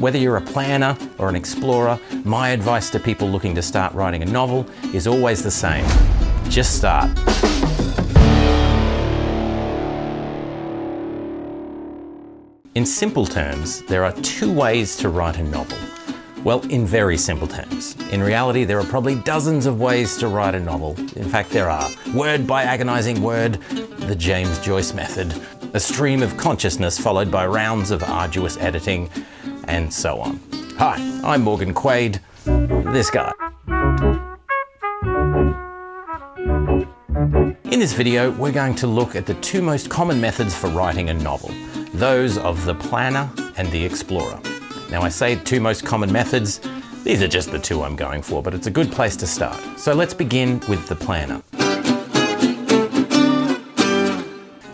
Whether you're a planner or an explorer, my advice to people looking to start writing a novel is always the same. Just start. In simple terms, there are two ways to write a novel. Well, in very simple terms. In reality, there are probably dozens of ways to write a novel. In fact, there are word by agonizing word, the James Joyce method, a stream of consciousness followed by rounds of arduous editing, and so on. Hi, I'm Morgan Quaid, this guy. In this video, we're going to look at the two most common methods for writing a novel, those of the planner and the explorer. Now, I say two most common methods. These are just the two I'm going for, but it's a good place to start. So let's begin with the planner.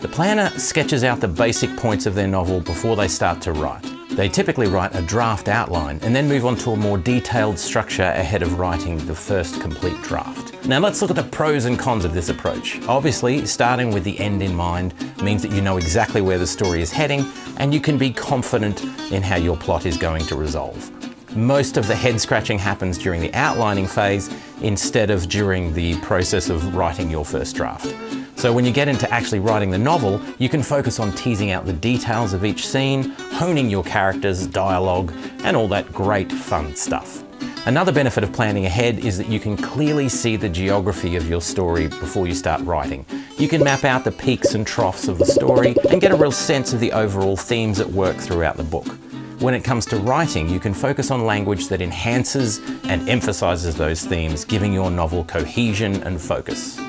The planner sketches out the basic points of their novel before they start to write. They typically write a draft outline and then move on to a more detailed structure ahead of writing the first complete draft. Now let's look at the pros and cons of this approach. Obviously, starting with the end in mind means that you know exactly where the story is heading and you can be confident in how your plot is going to resolve. Most of the head scratching happens during the outlining phase instead of during the process of writing your first draft. So when you get into actually writing the novel, you can focus on teasing out the details of each scene, honing your characters, dialogue, and all that great fun stuff. Another benefit of planning ahead is that you can clearly see the geography of your story before you start writing. You can map out the peaks and troughs of the story and get a real sense of the overall themes at work throughout the book. When it comes to writing, you can focus on language that enhances and emphasizes those themes, giving your novel cohesion and focus.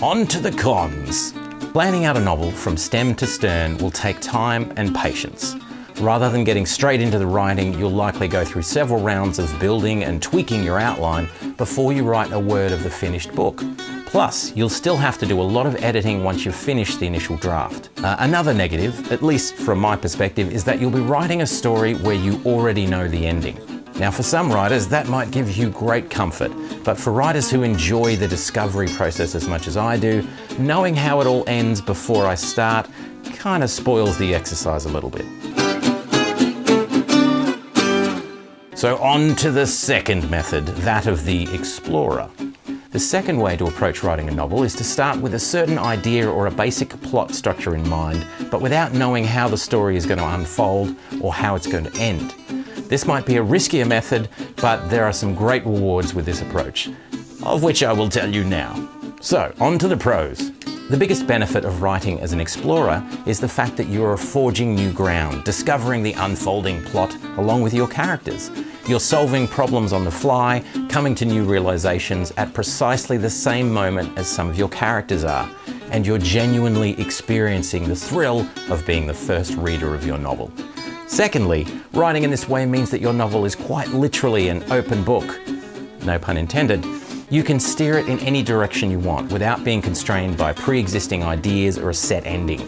On to the cons. Planning out a novel from stem to stern will take time and patience. Rather than getting straight into the writing, you'll likely go through several rounds of building and tweaking your outline before you write a word of the finished book. Plus, you'll still have to do a lot of editing once you've finished the initial draft. Another negative, at least from my perspective, is that you'll be writing a story where you already know the ending. Now, for some writers, that might give you great comfort, but for writers who enjoy the discovery process as much as I do, knowing how it all ends before I start kind of spoils the exercise a little bit. So on to the second method, that of the explorer. The second way to approach writing a novel is to start with a certain idea or a basic plot structure in mind, but without knowing how the story is going to unfold or how it's going to end. This might be a riskier method, but there are some great rewards with this approach, of which I will tell you now. So, on to the pros. The biggest benefit of writing as an explorer is the fact that you are forging new ground, discovering the unfolding plot along with your characters. You're solving problems on the fly, coming to new realizations at precisely the same moment as some of your characters are, and you're genuinely experiencing the thrill of being the first reader of your novel. Secondly, writing in this way means that your novel is quite literally an open book. No pun intended. You can steer it in any direction you want without being constrained by pre-existing ideas or a set ending.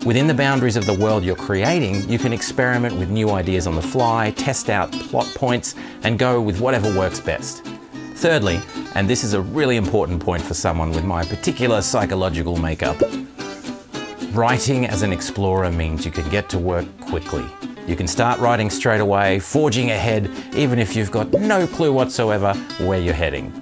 Within the boundaries of the world you're creating, you can experiment with new ideas on the fly, test out plot points, and go with whatever works best. Thirdly, and this is a really important point for someone with my particular psychological makeup, writing as an explorer means you can get to work quickly. You can start writing straight away, forging ahead, even if you've got no clue whatsoever where you're heading.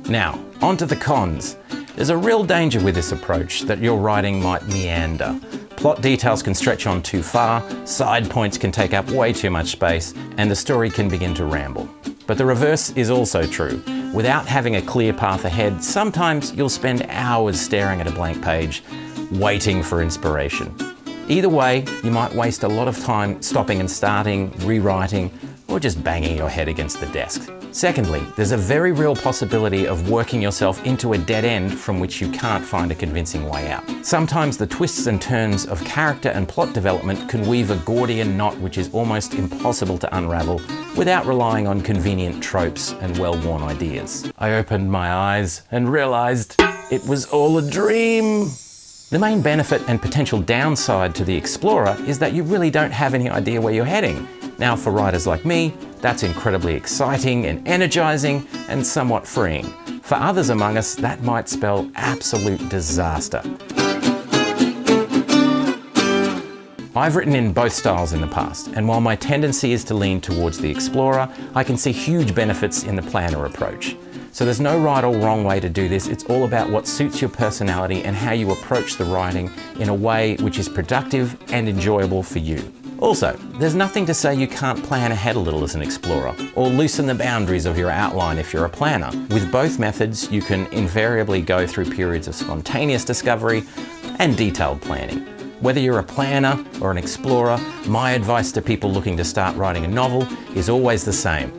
Now, on to the cons. There's a real danger with this approach that your writing might meander. Plot details can stretch on too far, side points can take up way too much space, and the story can begin to ramble. But the reverse is also true. Without having a clear path ahead, sometimes you'll spend hours staring at a blank page, waiting for inspiration. Either way, you might waste a lot of time stopping and starting, rewriting, or just banging your head against the desk. Secondly, there's a very real possibility of working yourself into a dead end from which you can't find a convincing way out. Sometimes the twists and turns of character and plot development can weave a Gordian knot which is almost impossible to unravel without relying on convenient tropes and well-worn ideas. I opened my eyes and realized it was all a dream. The main benefit and potential downside to the explorer is that you really don't have any idea where you're heading. Now, for writers like me, that's incredibly exciting and energizing and somewhat freeing. For others among us, that might spell absolute disaster. I've written in both styles in the past, and while my tendency is to lean towards the explorer, I can see huge benefits in the planner approach. So there's no right or wrong way to do this. It's all about what suits your personality and how you approach the writing in a way which is productive and enjoyable for you. Also, there's nothing to say you can't plan ahead a little as an explorer, or loosen the boundaries of your outline if you're a planner. With both methods, you can invariably go through periods of spontaneous discovery and detailed planning. Whether you're a planner or an explorer, my advice to people looking to start writing a novel is always the same.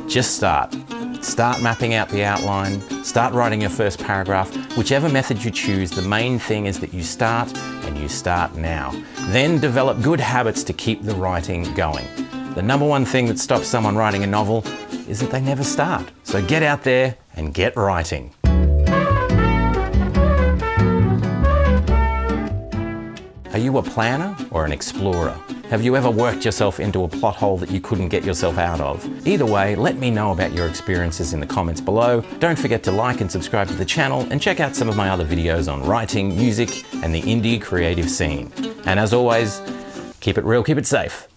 Just start. Start mapping out the outline, start writing your first paragraph. Whichever method you choose, the main thing is that you start, and you start now. Then develop good habits to keep the writing going. The number one thing that stops someone writing a novel is that they never start. So get out there and get writing. Are you a planner or an explorer? Have you ever worked yourself into a plot hole that you couldn't get yourself out of? Either way, let me know about your experiences in the comments below. Don't forget to like and subscribe to the channel, and check out some of my other videos on writing, music, and the indie creative scene. And as always, keep it real, keep it safe.